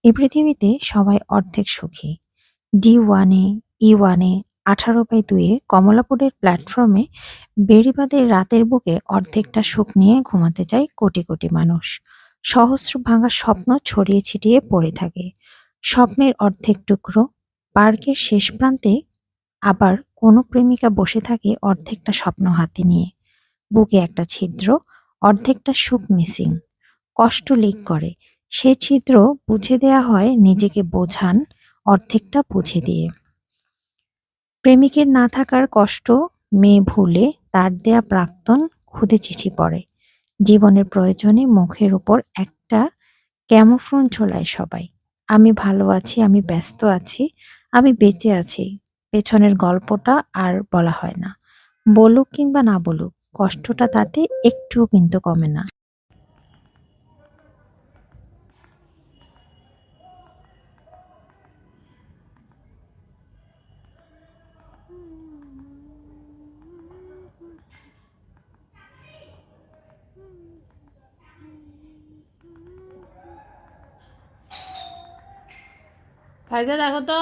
এই পৃথিবীতে সবাই অর্ধেক সুখী। ডি1-এ, ই1-এ, 18/2-এ কমলাপুরের প্ল্যাটফর্মে বেড়িবাঁধের রাতের বুকে অর্ধেকটা সুখ নিয়ে ঘুমাতে চায় কোটি কোটি মানুষ। সহস্র ভাঙা স্বপ্ন ছড়িয়ে ছিটিয়ে পড়ে থাকে। স্বপ্নের অর্ধেক টুকরো। পার্কের শেষ প্রান্তে আবার কোনো প্রেমিকা বসে থাকে অর্ধেকটা স্বপ্ন হাতে নিয়ে। বুকে একটা ছিদ্র, অর্ধেকটা সুখ মিসিং। কষ্ট লিক করে। সে ছিদ্র বুঝে দেয়া হয় নিজেকে বোঝান অর্ধেকটা বুঝে দিয়ে। প্রেমিকের না থাকার কষ্ট মেয়ে ভুলে তার দেয়া প্রাক্তন খুদে চিঠি পড়ে। জীবনের প্রয়োজনে মুখের উপর একটা ক্যামোফোন ঝোলায় সবাই। আমি ভালো আছি, আমি ব্যস্ত আছি, আমি বেঁচে আছি। পেছনের গল্পটা আর বলা হয় না। বলুক কিংবা না বলুক, কষ্টটা তাতে একটুও কিন্তু কমে না। ফাইজা দেখো তো।